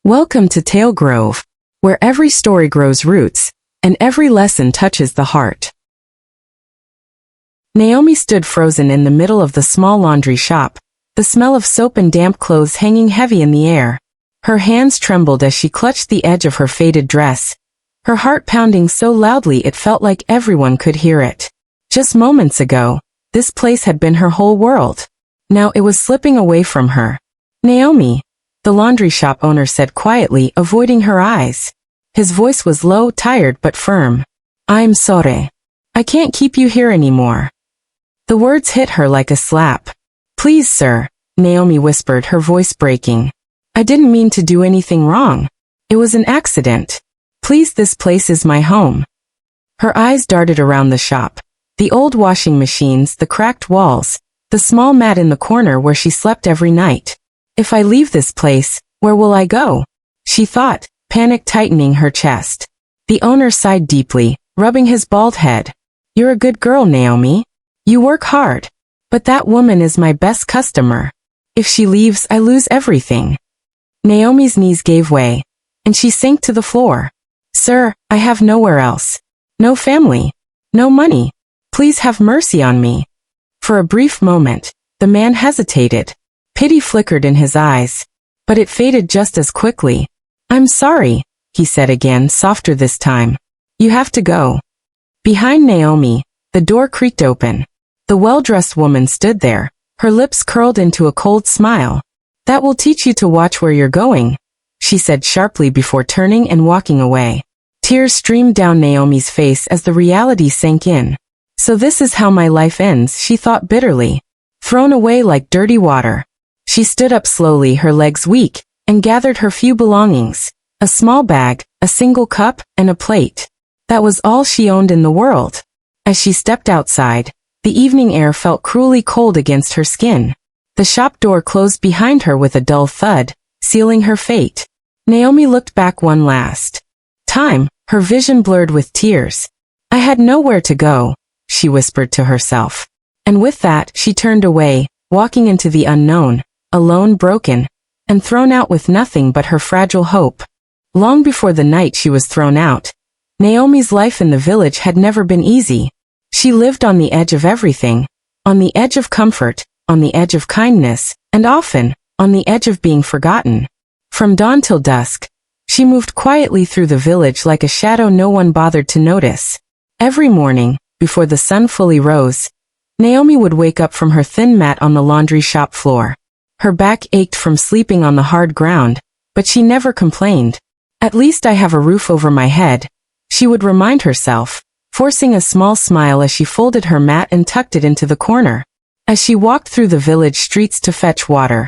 Welcome to Tale Grove, where every story grows roots, and every lesson touches the heart. Naomi stood frozen in the middle of the small laundry shop, the smell of soap and damp clothes hanging heavy in the air. Her hands trembled as she clutched the edge of her faded dress, her heart pounding so loudly it felt like everyone could hear it. Just moments ago, this place had been her whole world. Now it was slipping away from her. "Naomi," the laundry shop owner said quietly, avoiding her eyes. His voice was low, tired but firm. "I'm sorry. I can't keep you here anymore." The words hit her like a slap. "Please, sir," Naomi whispered, her voice breaking. "I didn't mean to do anything wrong. It was an accident. Please, this place is my home." Her eyes darted around the shop. The old washing machines, the cracked walls, the small mat in the corner where she slept every night. "If I leave this place, where will I go?" she thought, panic tightening her chest. The owner sighed deeply, rubbing his bald head. "You're a good girl, Naomi. You work hard. But that woman is my best customer. If she leaves, I lose everything." Naomi's knees gave way, and she sank to the floor. "Sir, I have nowhere else. No family. No money. Please have mercy on me." For a brief moment, the man hesitated. Pity flickered in his eyes, but it faded just as quickly. "I'm sorry," he said again, softer this time. "You have to go." Behind Naomi, the door creaked open. The well-dressed woman stood there, her lips curled into a cold smile. "That will teach you to watch where you're going," she said sharply before turning and walking away. Tears streamed down Naomi's face as the reality sank in. "So this is how my life ends," she thought bitterly. Thrown away like dirty water. She stood up slowly, her legs weak, and gathered her few belongings. A small bag, a single cup, and a plate. That was all she owned in the world. As she stepped outside, the evening air felt cruelly cold against her skin. The shop door closed behind her with a dull thud, sealing her fate. Naomi looked back one last time, her vision blurred with tears. "I had nowhere to go," she whispered to herself. And with that, she turned away, walking into the unknown, alone, broken, and thrown out with nothing but her fragile hope. Long before the night she was thrown out, Naomi's life in the village had never been easy. She lived on the edge of everything, on the edge of comfort, on the edge of kindness, and often, on the edge of being forgotten. From dawn till dusk, she moved quietly through the village like a shadow no one bothered to notice. Every morning, before the sun fully rose, Naomi would wake up from her thin mat on the laundry shop floor. Her back ached from sleeping on the hard ground, but she never complained. "At least I have a roof over my head," she would remind herself, forcing a small smile as she folded her mat and tucked it into the corner. As she walked through the village streets to fetch water,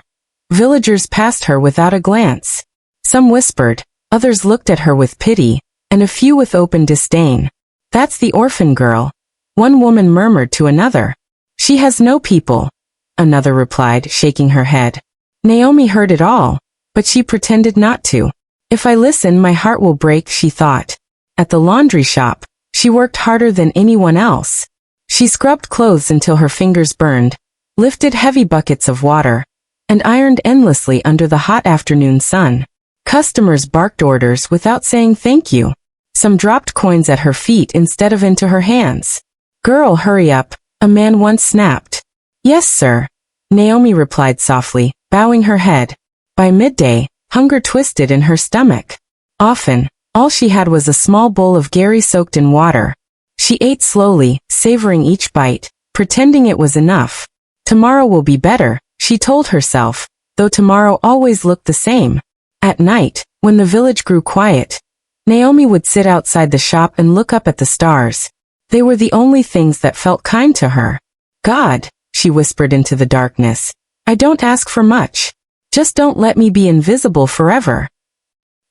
villagers passed her without a glance. Some whispered, others looked at her with pity, and a few with open disdain. "That's the orphan girl," one woman murmured to another. "She has no people," another replied, shaking her head. Naomi heard it all, but she pretended not to. "If I listen, my heart will break," she thought. At the laundry shop, she worked harder than anyone else. She scrubbed clothes until her fingers burned, lifted heavy buckets of water, and ironed endlessly under the hot afternoon sun. Customers barked orders without saying thank you. Some dropped coins at her feet instead of into her hands. "Girl, hurry up," a man once snapped. "Yes, sir," Naomi replied softly, bowing her head. By midday, hunger twisted in her stomach. Often, all she had was a small bowl of gari soaked in water. She ate slowly, savoring each bite, pretending it was enough. "Tomorrow will be better," she told herself, though tomorrow always looked the same. At night, when the village grew quiet, Naomi would sit outside the shop and look up at the stars. They were the only things that felt kind to her. "God," she whispered into the darkness, "I don't ask for much. Just don't let me be invisible forever."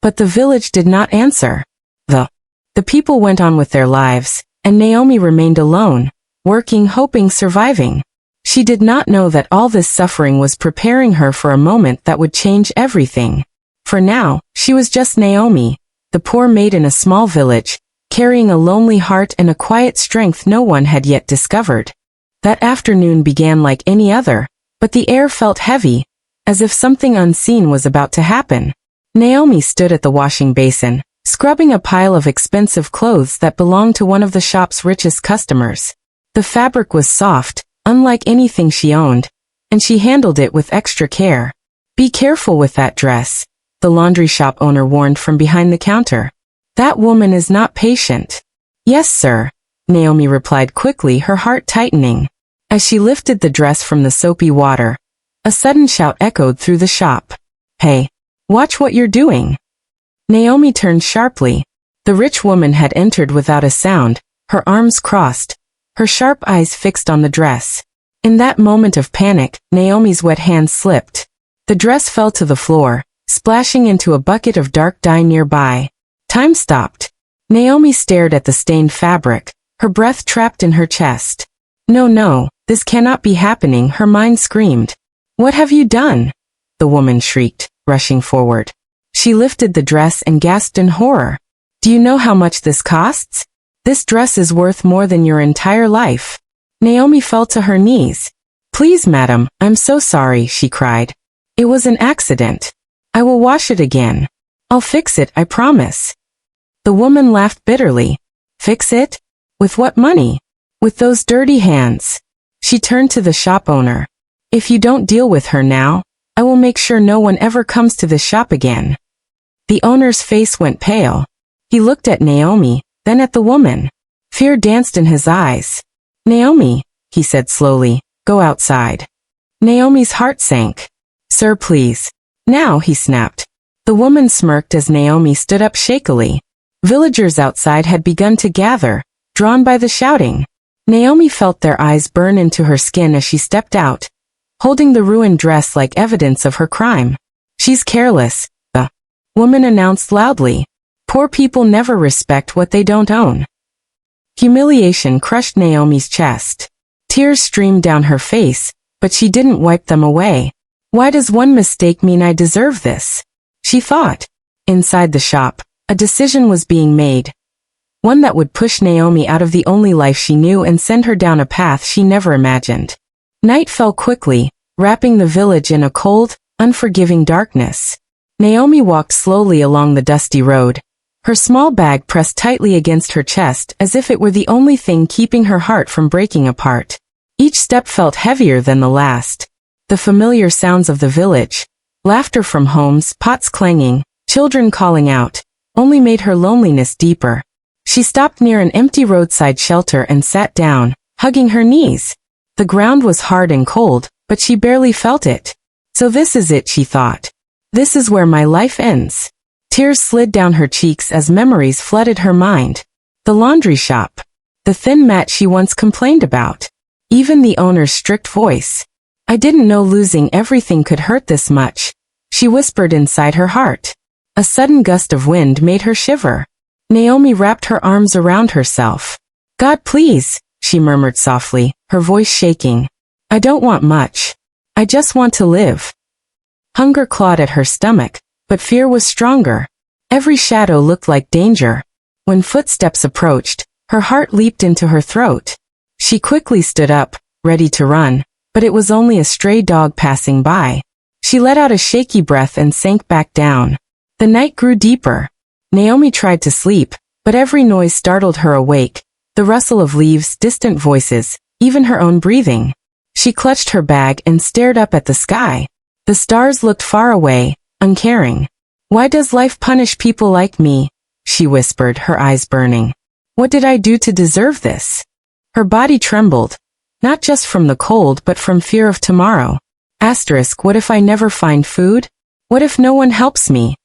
But the village did not answer. The people went on with their lives, and Naomi remained alone, working, hoping, surviving. She did not know that all this suffering was preparing her for a moment that would change everything. For now, she was just Naomi, the poor maid in a small village, carrying a lonely heart and a quiet strength no one had yet discovered. That afternoon began like any other, but the air felt heavy, as if something unseen was about to happen. Naomi stood at the washing basin, scrubbing a pile of expensive clothes that belonged to one of the shop's richest customers. The fabric was soft, unlike anything she owned, and she handled it with extra care. "Be careful with that dress," the laundry shop owner warned from behind the counter. "That woman is not patient." "Yes, sir," Naomi replied quickly, her heart tightening. As she lifted the dress from the soapy water, a sudden shout echoed through the shop. "Hey, watch what you're doing." Naomi turned sharply. The rich woman had entered without a sound, her arms crossed, her sharp eyes fixed on the dress. In that moment of panic, Naomi's wet hand slipped. The dress fell to the floor, splashing into a bucket of dark dye nearby. Time stopped. Naomi stared at the stained fabric, her breath trapped in her chest. No, this cannot be happening," her mind screamed. "What have you done?" the woman shrieked, rushing forward. She lifted the dress and gasped in horror. "Do you know how much this costs? This dress is worth more than your entire life." Naomi fell to her knees. "Please, madam, I'm so sorry," she cried. "It was an accident. I will wash it again. I'll fix it, I promise." The woman laughed bitterly. "Fix it? With what money? With those dirty hands." She turned to the shop owner. "If you don't deal with her now, I will make sure no one ever comes to this shop again." The owner's face went pale. He looked at Naomi, then at the woman. Fear danced in his eyes. "Naomi," he said slowly, "go outside." Naomi's heart sank. "Sir, please." "Now," he snapped. The woman smirked as Naomi stood up shakily. Villagers outside had begun to gather, drawn by the shouting. Naomi felt their eyes burn into her skin as she stepped out, holding the ruined dress like evidence of her crime. "She's careless," the woman announced loudly. "Poor people never respect what they don't own." Humiliation crushed Naomi's chest. Tears streamed down her face, but she didn't wipe them away. "Why does one mistake mean I deserve this?" she thought. Inside the shop, a decision was being made. One that would push Naomi out of the only life she knew and send her down a path she never imagined. Night fell quickly, wrapping the village in a cold, unforgiving darkness. Naomi walked slowly along the dusty road, her small bag pressed tightly against her chest as if it were the only thing keeping her heart from breaking apart. Each step felt heavier than the last. The familiar sounds of the village, laughter from homes, pots clanging, children calling out, only made her loneliness deeper. She stopped near an empty roadside shelter and sat down, hugging her knees. The ground was hard and cold, but she barely felt it. "So this is it," she thought. "This is where my life ends." Tears slid down her cheeks as memories flooded her mind. The laundry shop. The thin mat she once complained about. Even the owner's strict voice. "I didn't know losing everything could hurt this much," she whispered inside her heart. A sudden gust of wind made her shiver. Naomi wrapped her arms around herself. "God, please," she murmured softly, her voice shaking. "I don't want much. I just want to live." Hunger clawed at her stomach, but fear was stronger. Every shadow looked like danger. When footsteps approached, her heart leaped into her throat. She quickly stood up, ready to run, but it was only a stray dog passing by. She let out a shaky breath and sank back down. The night grew deeper. Naomi tried to sleep, but every noise startled her awake. The rustle of leaves, distant voices, even her own breathing. She clutched her bag and stared up at the sky. The stars looked far away, uncaring. "Why does life punish people like me?" she whispered, her eyes burning. "What did I do to deserve this?" Her body trembled, not just from the cold but from fear of tomorrow. What if I never find food? What if no one helps me?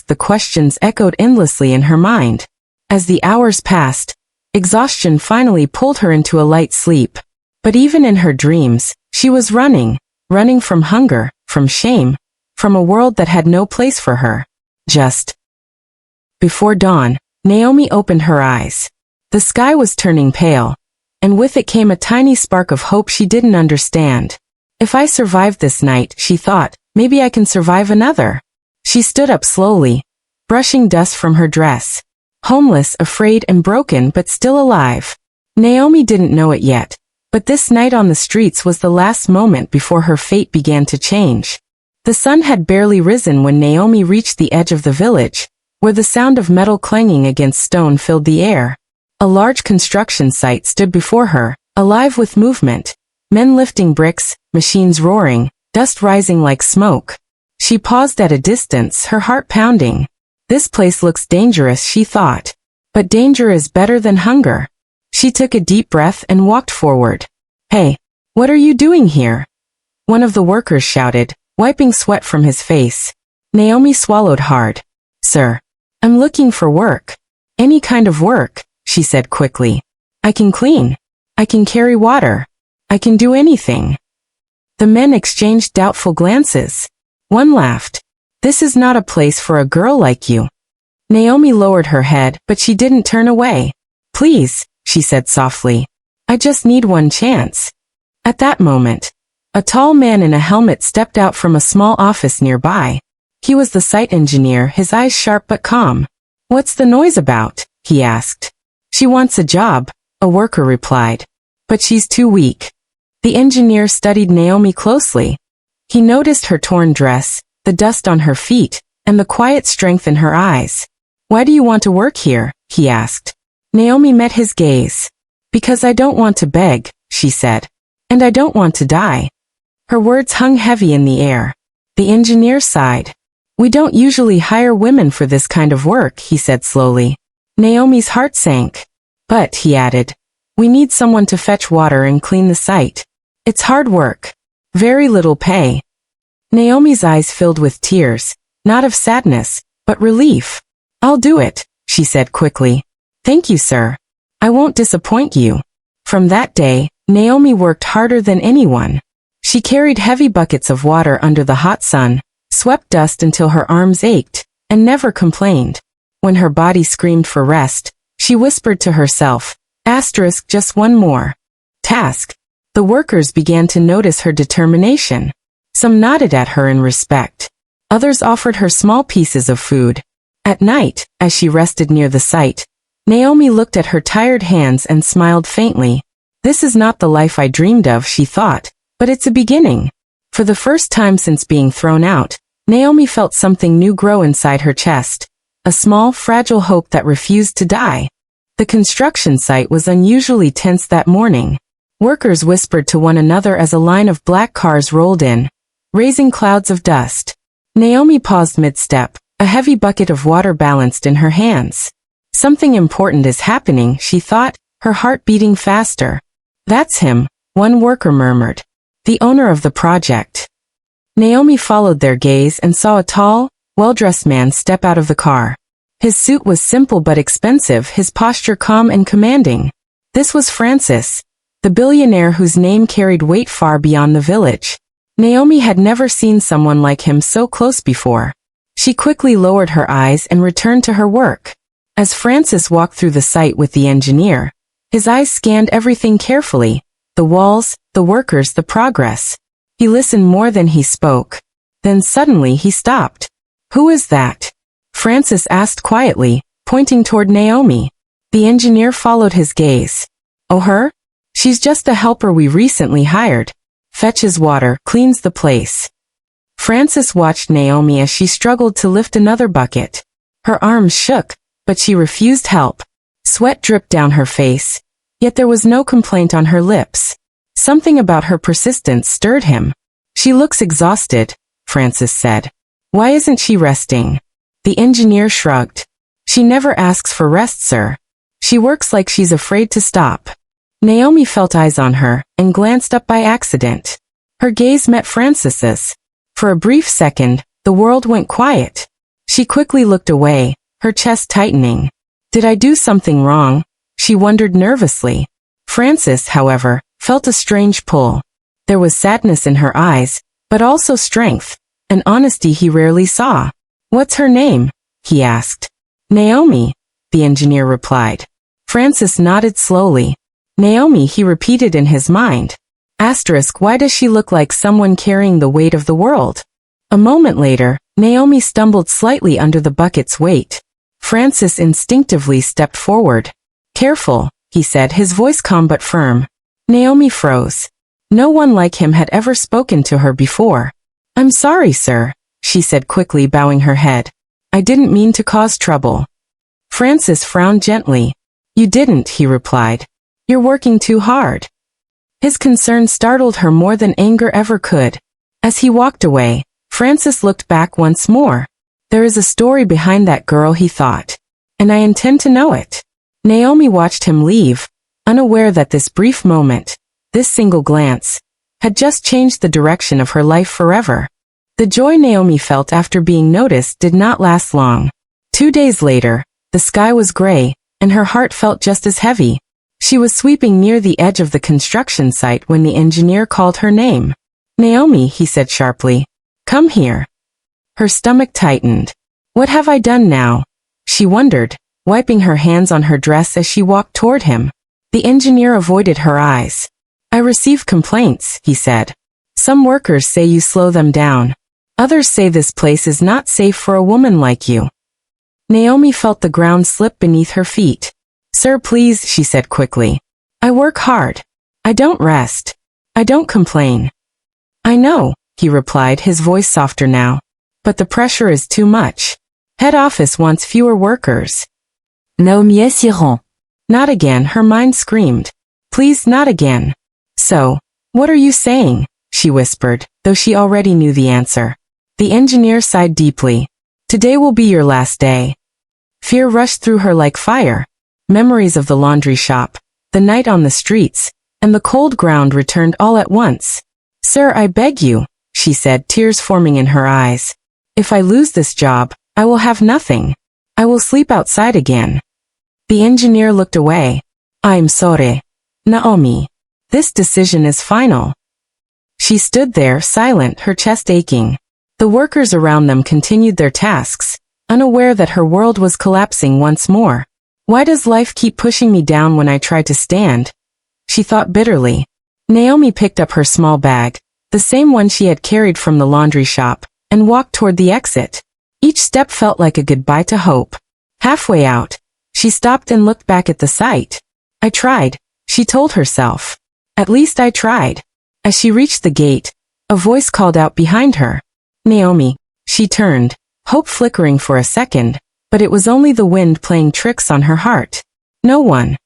The questions echoed endlessly in her mind. As the hours passed, exhaustion finally pulled her into a light sleep. But even in her dreams, she was running from hunger, from shame, from a world that had no place for her. Just before dawn, Naomi opened her eyes. The sky was turning pale, and with it came a tiny spark of hope she didn't understand. If I survived this night, she thought, maybe I can survive another. She stood up slowly, brushing dust from her dress. Homeless, afraid and broken but still alive. Naomi didn't know it yet, but this night on the streets was the last moment before her fate began to change. The sun had barely risen when Naomi reached the edge of the village, where the sound of metal clanging against stone filled the air. A large construction site stood before her, alive with movement. Men lifting bricks, machines roaring, dust rising like smoke. She paused at a distance, her heart pounding. This place looks dangerous, she thought. But danger is better than hunger. She took a deep breath and walked forward. Hey, what are you doing here? One of the workers shouted, wiping sweat from his face. Naomi swallowed hard. Sir, I'm looking for work. Any kind of work, she said quickly. I can clean. I can carry water. I can do anything. The men exchanged doubtful glances. One laughed. This is not a place for a girl like you. Naomi lowered her head, but she didn't turn away. Please, she said softly. I just need one chance. At that moment, a tall man in a helmet stepped out from a small office nearby. He was the site engineer, his eyes sharp but calm. What's the noise about? He asked. She wants a job, a worker replied. But she's too weak. The engineer studied Naomi closely. He noticed her torn dress, the dust on her feet, and the quiet strength in her eyes. Why do you want to work here? He asked. Naomi met his gaze. Because I don't want to beg, she said. And I don't want to die. Her words hung heavy in the air. The engineer sighed. We don't usually hire women for this kind of work, he said slowly. Naomi's heart sank. But, he added, we need someone to fetch water and clean the site. It's hard work. Very little pay. Naomi's eyes filled with tears, not of sadness, but relief. I'll do it, she said quickly. Thank you, sir. I won't disappoint you. From that day, Naomi worked harder than anyone. She carried heavy buckets of water under the hot sun, swept dust until her arms ached, and never complained. When her body screamed for rest, she whispered to herself, just one more task. The workers began to notice her determination. Some nodded at her in respect. Others offered her small pieces of food. At night, as she rested near the site, Naomi looked at her tired hands and smiled faintly. This is not the life I dreamed of, she thought, but it's a beginning. For the first time since being thrown out, Naomi felt something new grow inside her chest. A small, fragile hope that refused to die. The construction site was unusually tense that morning. Workers whispered to one another as a line of black cars rolled in, raising clouds of dust. Naomi paused mid-step, a heavy bucket of water balanced in her hands. Something important is happening, she thought, her heart beating faster. That's him, one worker murmured. The owner of the project. Naomi followed their gaze and saw a tall, well-dressed man step out of the car. His suit was simple but expensive, his posture calm and commanding. This was Francis, the billionaire whose name carried weight far beyond the village. Naomi had never seen someone like him so close before. She quickly lowered her eyes and returned to her work. As Francis walked through the site with the engineer, his eyes scanned everything carefully, the walls, the workers, the progress. He listened more than he spoke. Then suddenly he stopped. Who is that? Francis asked quietly, pointing toward Naomi. The engineer followed his gaze. Oh, her? She's just a helper we recently hired. Fetches water, cleans the place. Francis watched Naomi as she struggled to lift another bucket. Her arms shook, but she refused help. Sweat dripped down her face, yet there was no complaint on her lips. Something about her persistence stirred him. She looks exhausted, Francis said. Why isn't she resting? The engineer shrugged. She never asks for rest, sir. She works like she's afraid to stop. Naomi felt eyes on her and glanced up by accident. Her gaze met Francis's. For a brief second, the world went quiet. She quickly looked away, her chest tightening. Did I do something wrong? She wondered nervously. Francis, however, felt a strange pull. There was sadness in her eyes, but also strength, an honesty he rarely saw. What's her name? He asked. Naomi, the engineer replied. Francis nodded slowly. Naomi, he repeated in his mind. Why does she look like someone carrying the weight of the world? A moment later, Naomi stumbled slightly under the bucket's weight. Francis instinctively stepped forward. Careful, he said, his voice calm but firm. Naomi froze. No one like him had ever spoken to her before. I'm sorry, sir, she said quickly, bowing her head. I didn't mean to cause trouble. Francis frowned gently. You didn't, he replied. You're working too hard. His concern startled her more than anger ever could. As he walked away, Francis looked back once more. There is a story behind that girl, he thought. And I intend to know it. Naomi watched him leave, unaware that this brief moment, this single glance, had just changed the direction of her life forever. The joy Naomi felt after being noticed did not last long. 2 days later, the sky was gray, and her heart felt just as heavy. She was sweeping near the edge of the construction site when the engineer called her name. Naomi, he said sharply. Come here. Her stomach tightened. What have I done now? She wondered, wiping her hands on her dress as she walked toward him. The engineer avoided her eyes. I receive complaints, he said. Some workers say you slow them down. Others say this place is not safe for a woman like you. Naomi felt the ground slip beneath her feet. Sir, please, she said quickly. I work hard. I don't rest. I don't complain. I know, he replied, his voice softer now. But the pressure is too much. Head office wants fewer workers. Naomi s'iront. Not again, her mind screamed. Please, not again. So, what are you saying? She whispered, though she already knew the answer. The engineer sighed deeply. Today will be your last day. Fear rushed through her like fire. Memories of the laundry shop, the night on the streets, and the cold ground returned all at once. Sir, I beg you, she said, tears forming in her eyes. If I lose this job, I will have nothing. I will sleep outside again. The engineer looked away. I'm sorry, Naomi. This decision is final. She stood there, silent, her chest aching. The workers around them continued their tasks, unaware that her world was collapsing once more. Why does life keep pushing me down when I try to stand? She thought bitterly. Naomi picked up her small bag, the same one she had carried from the laundry shop, and walked toward the exit. Each step felt like a goodbye to hope. Halfway out, she stopped and looked back at the site. I tried, she told herself. At least I tried. As she reached the gate, a voice called out behind her. Naomi. She turned, hope flickering for a second, but it was only the wind playing tricks on her heart. No one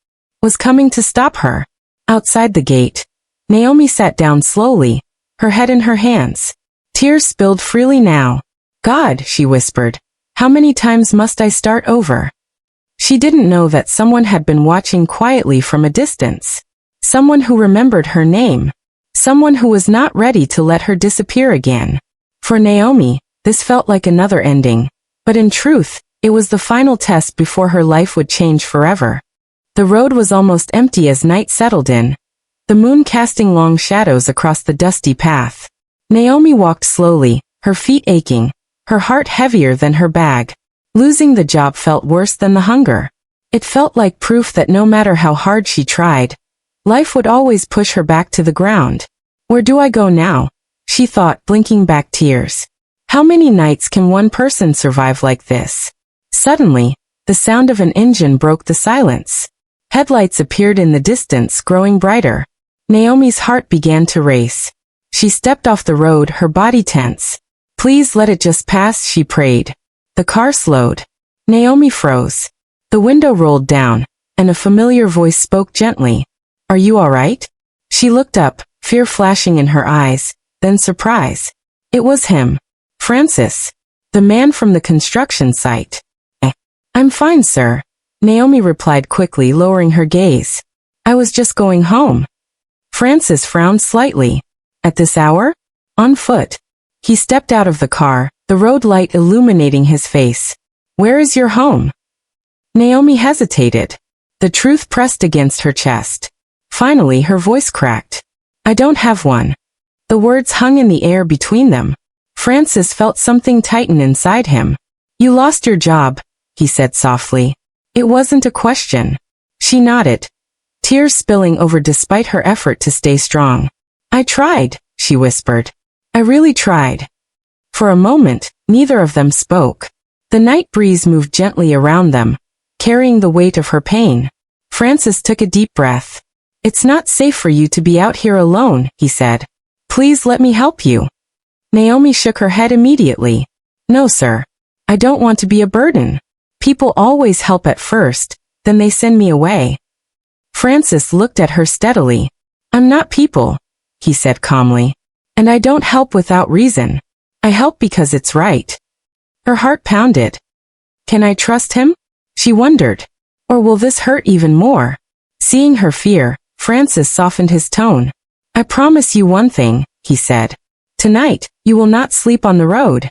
was coming to stop her. Outside the gate, Naomi sat down slowly, her head in her hands. Tears spilled freely now. God, she whispered, how many times must I start over? She didn't know that someone had been watching quietly from a distance. Someone who remembered her name. Someone who was not ready to let her disappear again. For Naomi, this felt like another ending. But in truth, it was the final test before her life would change forever. The road was almost empty as night settled in, the moon casting long shadows across the dusty path. Naomi walked slowly, her feet aching, her heart heavier than her bag. Losing the job felt worse than the hunger. It felt like proof that no matter how hard she tried, life would always push her back to the ground. Where do I go now? She thought, blinking back tears. How many nights can one person survive like this? Suddenly, the sound of an engine broke the silence. Headlights appeared in the distance, growing brighter. Naomi's heart began to race. She stepped off the road, her body tense. Please let it just pass, she prayed. The car slowed. Naomi froze. The window rolled down, and a familiar voice spoke gently. Are you all right? She looked up, fear flashing in her eyes, then surprise. It was him. Francis. The man from the construction site. I'm fine, sir. Naomi replied quickly, lowering her gaze. I was just going home. Francis frowned slightly. At this hour? On foot. He stepped out of the car, the road light illuminating his face. Where is your home? Naomi hesitated. The truth pressed against her chest. Finally, her voice cracked. I don't have one. The words hung in the air between them. Francis felt something tighten inside him. You lost your job, he said softly. It wasn't a question. She nodded, tears spilling over despite her effort to stay strong. I tried, she whispered. I really tried. For a moment, neither of them spoke. The night breeze moved gently around them, carrying the weight of her pain. Francis took a deep breath. It's not safe for you to be out here alone, he said. Please let me help you. Naomi shook her head immediately. No, sir. I don't want to be a burden. People always help at first, then they send me away. Francis looked at her steadily. I'm not people, he said calmly. And I don't help without reason. I help because it's right. Her heart pounded. Can I trust him? She wondered. Or will this hurt even more? Seeing her fear, Francis softened his tone. I promise you one thing, he said. Tonight, you will not sleep on the road.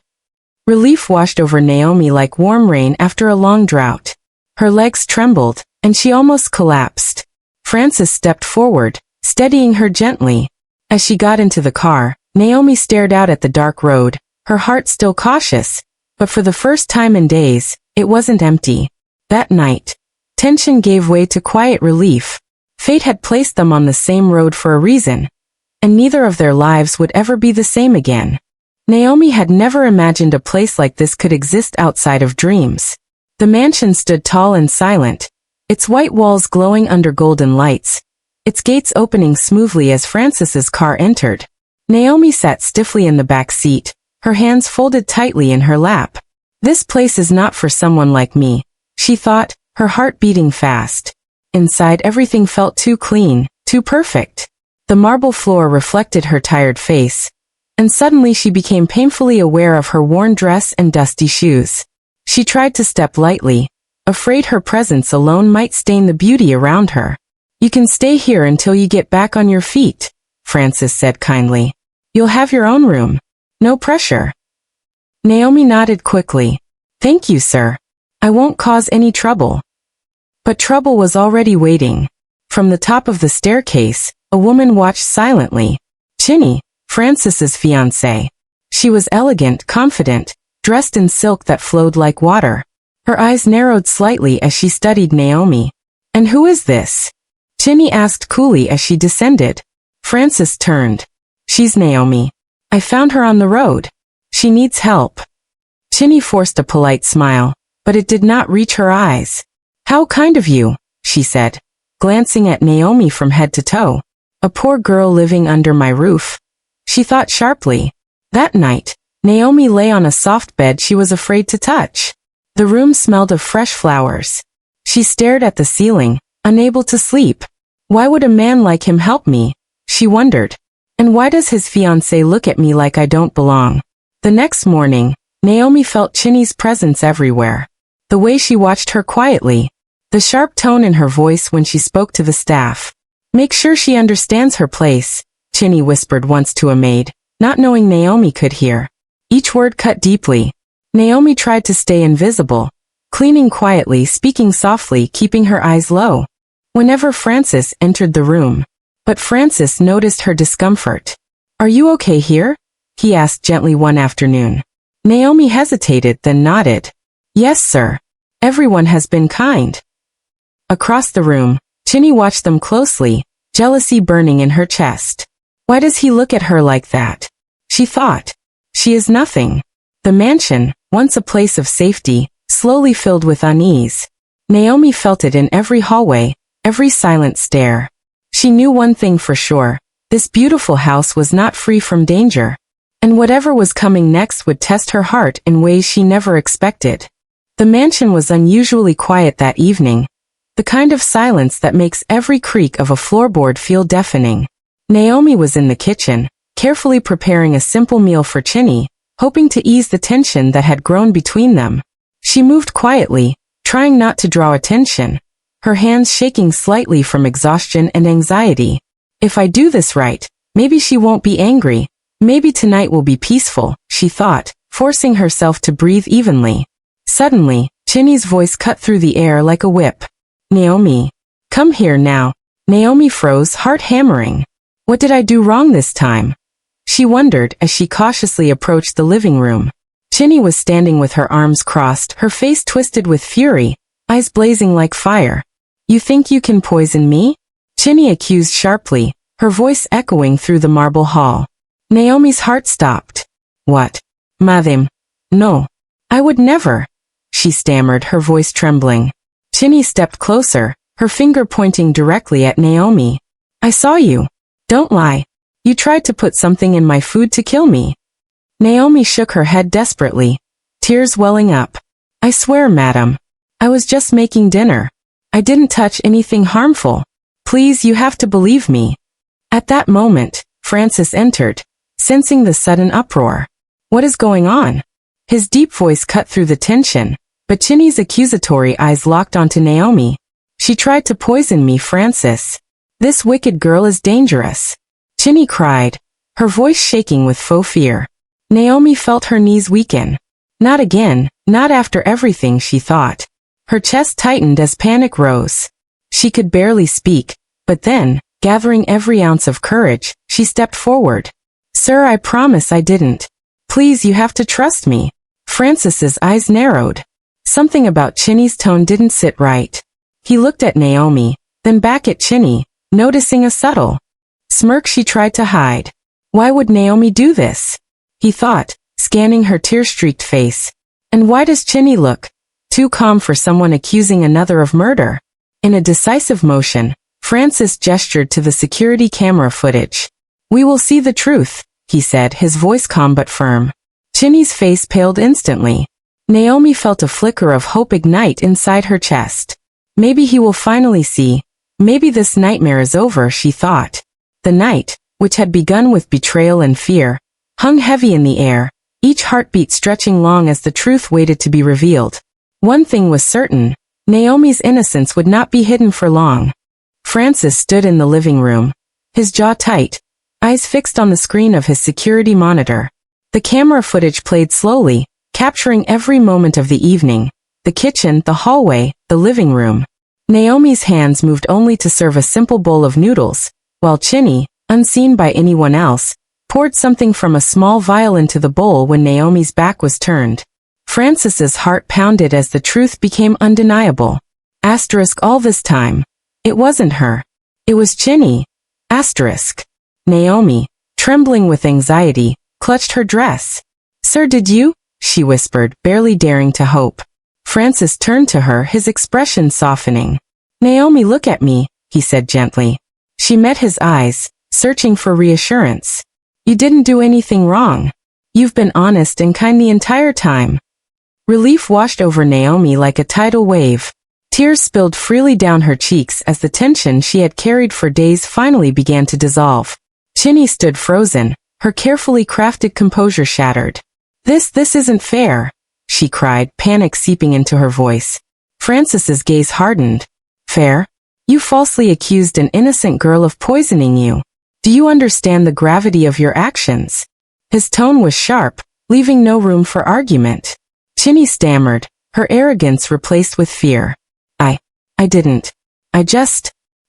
Relief washed over Naomi like warm rain after a long drought. Her legs trembled, and she almost collapsed. Francis stepped forward, steadying her gently. As she got into the car, Naomi stared out at the dark road, her heart still cautious, but for the first time in days, it wasn't empty. That night, tension gave way to quiet relief. Fate had placed them on the same road for a reason, and neither of their lives would ever be the same again. Naomi had never imagined a place like this could exist outside of dreams. The mansion stood tall and silent, its white walls glowing under golden lights, its gates opening smoothly as Francis's car entered. Naomi sat stiffly in the back seat, her hands folded tightly in her lap. This place is not for someone like me, she thought, her heart beating fast. Inside everything felt too clean, too perfect. The marble floor reflected her tired face, and suddenly she became painfully aware of her worn dress and dusty shoes. She tried to step lightly, afraid her presence alone might stain the beauty around her. You can stay here until you get back on your feet, Francis said kindly. You'll have your own room. No pressure. Naomi nodded quickly. Thank you, sir. I won't cause any trouble. But trouble was already waiting. From the top of the staircase, a woman watched silently. Ginny, Francis's fiancée. She was elegant, confident, dressed in silk that flowed like water. Her eyes narrowed slightly as she studied Naomi. And who is this? Ginny asked coolly as she descended. Francis turned. She's Naomi. I found her on the road. She needs help. Ginny forced a polite smile, but it did not reach her eyes. How kind of you, she said, glancing at Naomi from head to toe. A poor girl living under my roof. She thought sharply. That night, Naomi lay on a soft bed she was afraid to touch. The room smelled of fresh flowers. She stared at the ceiling, unable to sleep. Why would a man like him help me? She wondered. And why does his fiancé look at me like I don't belong? The next morning, Naomi felt Ginny's presence everywhere. The way she watched her quietly. The sharp tone in her voice when she spoke to the staff. Make sure she understands her place, Ginny whispered once to a maid, not knowing Naomi could hear. Each word cut deeply. Naomi tried to stay invisible, cleaning quietly, speaking softly, keeping her eyes low. Whenever Francis entered the room. But Francis noticed her discomfort. Are you okay here? He asked gently one afternoon. Naomi hesitated, then nodded. Yes, sir. Everyone has been kind. Across the room, Ginny watched them closely, jealousy burning in her chest. Why does he look at her like that? She thought. She is nothing. The mansion, once a place of safety, slowly filled with unease. Naomi felt it in every hallway, every silent stare. She knew one thing for sure. This beautiful house was not free from danger. And whatever was coming next would test her heart in ways she never expected. The mansion was unusually quiet that evening. The kind of silence that makes every creak of a floorboard feel deafening. Naomi was in the kitchen, carefully preparing a simple meal for Ginny, hoping to ease the tension that had grown between them. She moved quietly, trying not to draw attention, her hands shaking slightly from exhaustion and anxiety. If I do this right, maybe she won't be angry. Maybe tonight will be peaceful, she thought, forcing herself to breathe evenly. Suddenly, Ginny's voice cut through the air like a whip. Naomi. Come here now. Naomi froze, heart hammering. What did I do wrong this time? She wondered as she cautiously approached the living room. Ginny was standing with her arms crossed, her face twisted with fury, eyes blazing like fire. You think you can poison me? Ginny accused sharply, her voice echoing through the marble hall. Naomi's heart stopped. What? Madame. No. I would never. She stammered, her voice trembling. Ginny stepped closer, her finger pointing directly at Naomi. I saw you. Don't lie. You tried to put something in my food to kill me. Naomi shook her head desperately, tears welling up. I swear, madam. I was just making dinner. I didn't touch anything harmful. Please, you have to believe me. At that moment, Francis entered, sensing the sudden uproar. What is going on? His deep voice cut through the tension, but Chinny's accusatory eyes locked onto Naomi. She tried to poison me, Francis. This wicked girl is dangerous. Chinny cried, her voice shaking with faux fear. Naomi felt her knees weaken. Not again, not after everything, she thought. Her chest tightened as panic rose. She could barely speak, but then, gathering every ounce of courage, she stepped forward. Sir, I promise I didn't. Please, you have to trust me. Francis's eyes narrowed. Something about Chinny's tone didn't sit right. He looked at Naomi, then back at Chinny, noticing a subtle smirk she tried to hide. Why would Naomi do this? He thought, scanning her tear-streaked face. And why does Chinny look too calm for someone accusing another of murder? In a decisive motion, Francis gestured to the security camera footage. We will see the truth, he said, his voice calm but firm. Chinny's face paled instantly. Naomi felt a flicker of hope ignite inside her chest. Maybe he will finally see. Maybe this nightmare is over, she thought. The night, which had begun with betrayal and fear, hung heavy in the air, each heartbeat stretching long as the truth waited to be revealed. One thing was certain, Naomi's innocence would not be hidden for long. Francis stood in the living room, his jaw tight, eyes fixed on the screen of his security monitor. The camera footage played slowly, capturing every moment of the evening, the kitchen, the hallway, the living room. Naomi's hands moved only to serve a simple bowl of noodles, while Chinny, unseen by anyone else, poured something from a small vial into the bowl when Naomi's back was turned. Francis's heart pounded as the truth became undeniable. All this time, it wasn't her. It was Chinny. Naomi, trembling with anxiety, clutched her dress. Sir, did you? She whispered, barely daring to hope. Francis turned to her, his expression softening. Naomi, look at me, he said gently. She met his eyes, searching for reassurance. You didn't do anything wrong. You've been honest and kind the entire time. Relief washed over Naomi like a tidal wave. Tears spilled freely down her cheeks as the tension she had carried for days finally began to dissolve. Chinny stood frozen, her carefully crafted composure shattered. This isn't fair, she cried, panic seeping into her voice. Francis's gaze hardened. Fair? You falsely accused an innocent girl of poisoning you. Do you understand the gravity of your actions? His tone was sharp, leaving no room for argument. Chinny stammered, her arrogance replaced with fear. I didn't.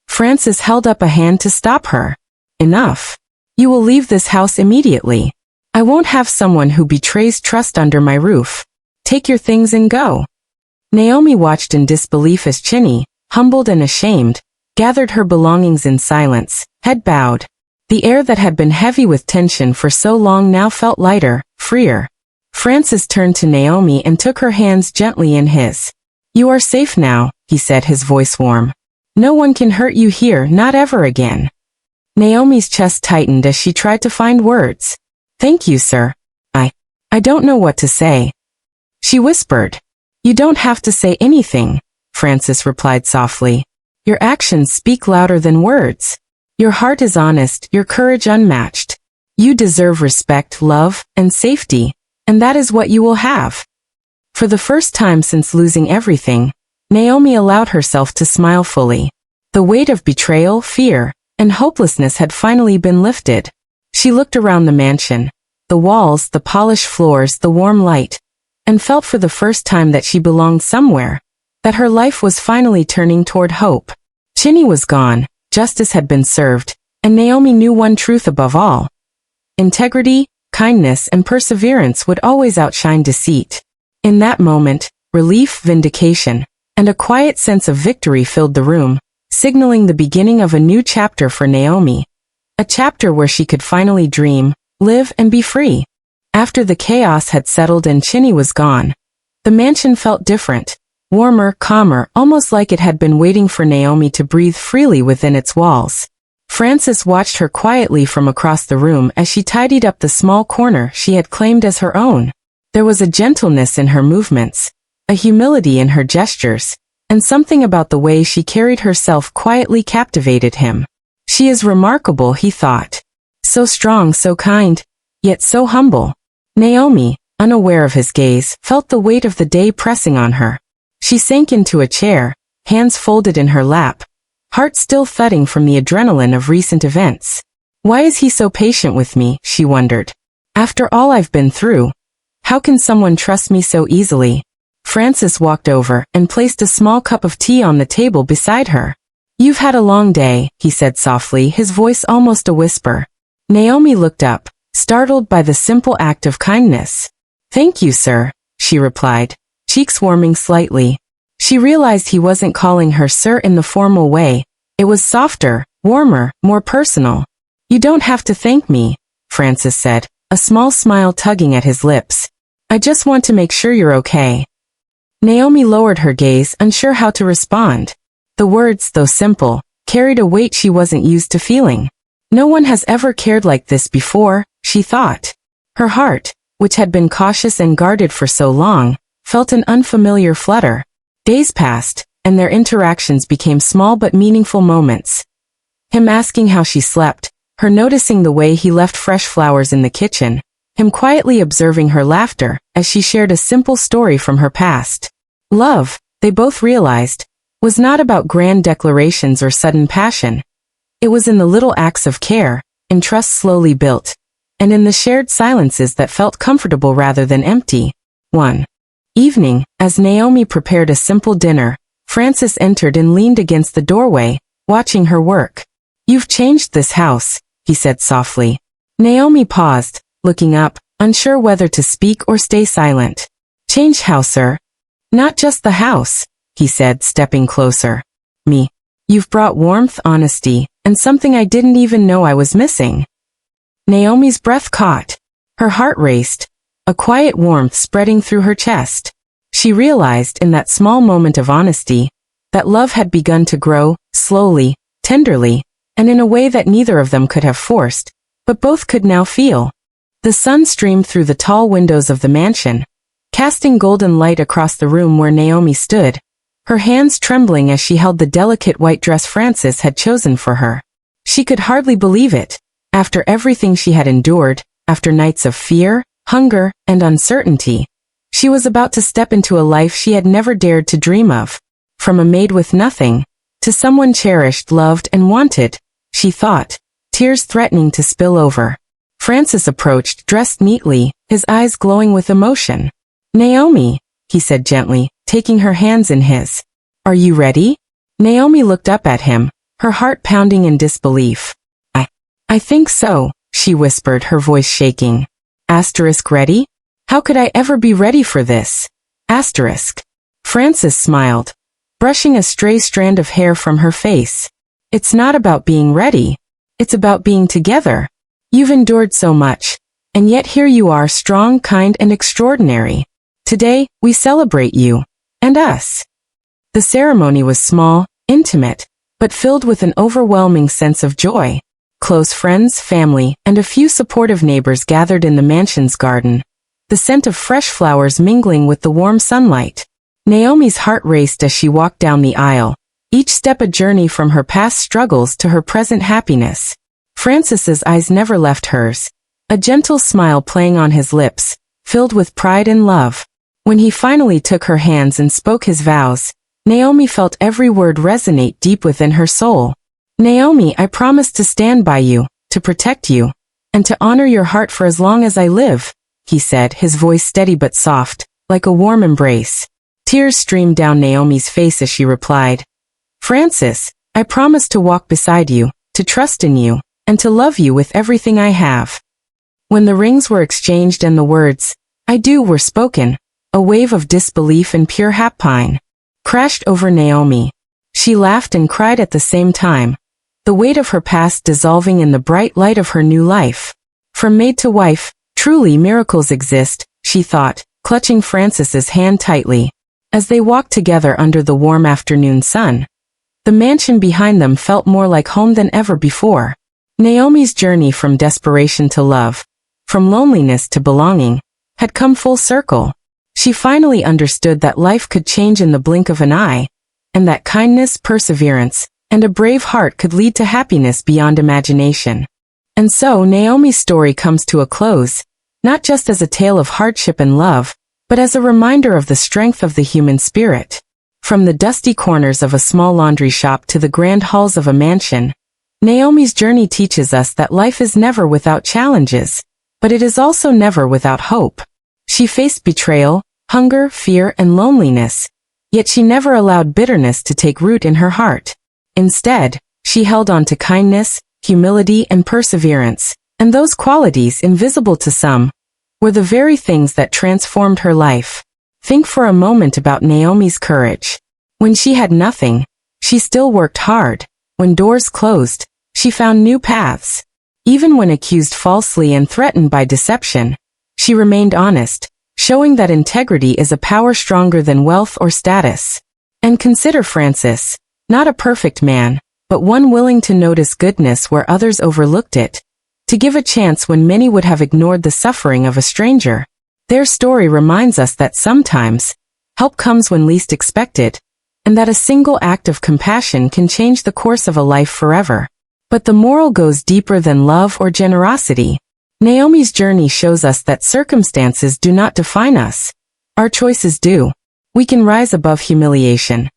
Francis held up a hand to stop her. Enough. You will leave this house immediately. I won't have someone who betrays trust under my roof. Take your things and go. Naomi watched in disbelief as Chinny, humbled and ashamed, gathered her belongings in silence, head bowed. The air that had been heavy with tension for so long now felt lighter, freer. Francis turned to Naomi and took her hands gently in his. You are safe now, he said, his voice warm. No one can hurt you here, not ever again. Naomi's chest tightened as she tried to find words. Thank you, sir. I don't know what to say. She whispered. You don't have to say anything, Francis replied softly. Your actions speak louder than words. Your heart is honest, your courage unmatched. You deserve respect, love, and safety, and that is what you will have. For the first time since losing everything, Naomi allowed herself to smile fully. The weight of betrayal, fear, and hopelessness had finally been lifted. She looked around the mansion, the walls, the polished floors, the warm light, and felt for the first time that she belonged somewhere, that her life was finally turning toward hope. Chinny was gone, justice had been served, and Naomi knew one truth above all. Integrity, kindness, and perseverance would always outshine deceit. In that moment, relief, vindication, and a quiet sense of victory filled the room, signaling the beginning of a new chapter for Naomi. A chapter where she could finally dream, live, and be free. After the chaos had settled and Chinny was gone, the mansion felt different, warmer, calmer, almost like it had been waiting for Naomi to breathe freely within its walls. Frances watched her quietly from across the room as she tidied up the small corner she had claimed as her own. There was a gentleness in her movements, a humility in her gestures, and something about the way she carried herself quietly captivated him. She is remarkable, he thought. So strong, so kind, yet so humble. Naomi, unaware of his gaze, felt the weight of the day pressing on her. She sank into a chair, hands folded in her lap, heart still thudding from the adrenaline of recent events. Why is he so patient with me, she wondered. After all I've been through, how can someone trust me so easily? Frances walked over and placed a small cup of tea on the table beside her. You've had a long day, he said softly, his voice almost a whisper. Naomi looked up, startled by the simple act of kindness. Thank you, sir, she replied, cheeks warming slightly. She realized he wasn't calling her sir in the formal way. It was softer, warmer, more personal. You don't have to thank me, Frances said, a small smile tugging at his lips. I just want to make sure you're okay. Naomi lowered her gaze, unsure how to respond. The words, though simple, carried a weight she wasn't used to feeling. No one has ever cared like this before, she thought. Her heart, which had been cautious and guarded for so long, felt an unfamiliar flutter. Days passed, and their interactions became small but meaningful moments. Him asking how she slept, her noticing the way he left fresh flowers in the kitchen, him quietly observing her laughter as she shared a simple story from her past. Love, they both realized, was not about grand declarations or sudden passion. It was in the little acts of care, in trust slowly built, and in the shared silences that felt comfortable rather than empty. One evening, as Naomi prepared a simple dinner, Frances entered and leaned against the doorway, watching her work. You've changed this house, he said softly. Naomi paused, looking up, unsure whether to speak or stay silent. Change how, sir? Not just the house, he said, stepping closer. Me. You've brought warmth, honesty, and something I didn't even know I was missing. Naomi's breath caught. Her heart raced, a quiet warmth spreading through her chest. She realized in that small moment of honesty that love had begun to grow, slowly, tenderly, and in a way that neither of them could have forced, but both could now feel. The sun streamed through the tall windows of the mansion, casting golden light across the room where Naomi stood, her hands trembling as she held the delicate white dress Frances had chosen for her. She could hardly believe it. After everything she had endured, after nights of fear, hunger, and uncertainty, she was about to step into a life she had never dared to dream of. From a maid with nothing, to someone cherished, loved, and wanted, she thought, tears threatening to spill over. Frances approached, dressed neatly, his eyes glowing with emotion. Naomi, he said gently, taking her hands in his. Are you ready? Naomi looked up at him, her heart pounding in disbelief. I think so, she whispered, her voice shaking. Asterisk ready? How could I ever be ready for this? Asterisk. Frances smiled, brushing a stray strand of hair from her face. It's not about being ready. It's about being together. You've endured so much, and yet here you are, strong, kind, and extraordinary. Today, we celebrate you. And us. The ceremony was small, intimate, but filled with an overwhelming sense of joy. Close friends, family, and a few supportive neighbors gathered in the mansion's garden, the scent of fresh flowers mingling with the warm sunlight. Naomi's heart raced as she walked down the aisle, each step a journey from her past struggles to her present happiness. Frances's eyes never left hers, a gentle smile playing on his lips, filled with pride and love. When he finally took her hands and spoke his vows, Naomi felt every word resonate deep within her soul. Naomi, I promise to stand by you, to protect you, and to honor your heart for as long as I live, he said, his voice steady but soft, like a warm embrace. Tears streamed down Naomi's face as she replied, Frances, I promise to walk beside you, to trust in you, and to love you with everything I have. When the rings were exchanged and the words, I do, were spoken, a wave of disbelief and pure rapine crashed over Naomi. She laughed and cried at the same time, the weight of her past dissolving in the bright light of her new life. From maid to wife, truly miracles exist, she thought, clutching Frances's hand tightly. As they walked together under the warm afternoon sun, The mansion behind them felt more like home than ever before. Naomi's journey from desperation to love, from loneliness to belonging, had come full circle. She finally understood that life could change in the blink of an eye, and that kindness, perseverance, and a brave heart could lead to happiness beyond imagination. And so Naomi's story comes to a close, not just as a tale of hardship and love, but as a reminder of the strength of the human spirit. From the dusty corners of a small laundry shop to the grand halls of a mansion, Naomi's journey teaches us that life is never without challenges, but it is also never without hope. She faced betrayal, hunger, fear, and loneliness, yet she never allowed bitterness to take root in her heart. Instead, she held on to kindness, humility, and perseverance, and those qualities, invisible to some, were the very things that transformed her life. Think for a moment about Naomi's courage. When she had nothing, she still worked hard. When doors closed, she found new paths. Even when accused falsely and threatened by deception, she remained honest, showing that integrity is a power stronger than wealth or status. And consider Francis, not a perfect man, but one willing to notice goodness where others overlooked it, to give a chance when many would have ignored the suffering of a stranger. Their story reminds us that sometimes, help comes when least expected, and that a single act of compassion can change the course of a life forever. But the moral goes deeper than love or generosity. Naomi's journey shows us that circumstances do not define us. Our choices do. We can rise above humiliation,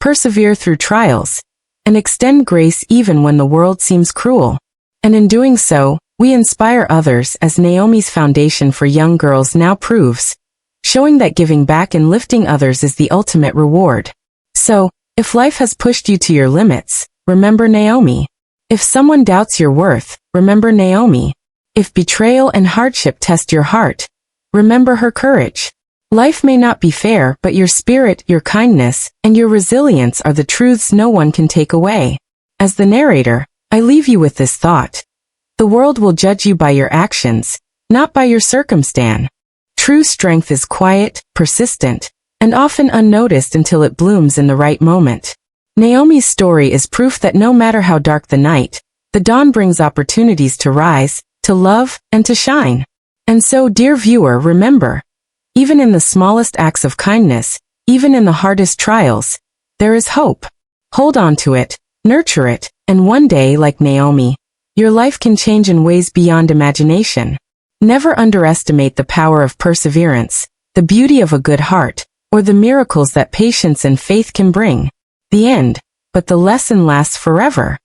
persevere through trials, and extend grace even when the world seems cruel. And in doing so, we inspire others, as Naomi's foundation for young girls now proves, showing that giving back and lifting others is the ultimate reward. So, if life has pushed you to your limits, remember Naomi. If someone doubts your worth, remember Naomi. If betrayal and hardship test your heart, remember her courage. Life may not be fair, but your spirit, your kindness, and your resilience are the truths no one can take away. As the narrator, I leave you with this thought. The world will judge you by your actions, not by your circumstance. True strength is quiet, persistent, and often unnoticed until it blooms in the right moment. Naomi's story is proof that no matter how dark the night, the dawn brings opportunities to rise, to love, and to shine. And so, dear viewer, remember, even in the smallest acts of kindness, even in the hardest trials, there is hope. Hold on to it, nurture it, and one day, like Naomi, your life can change in ways beyond imagination. Never underestimate the power of perseverance, the beauty of a good heart, or the miracles that patience and faith can bring. The end, but the lesson lasts forever.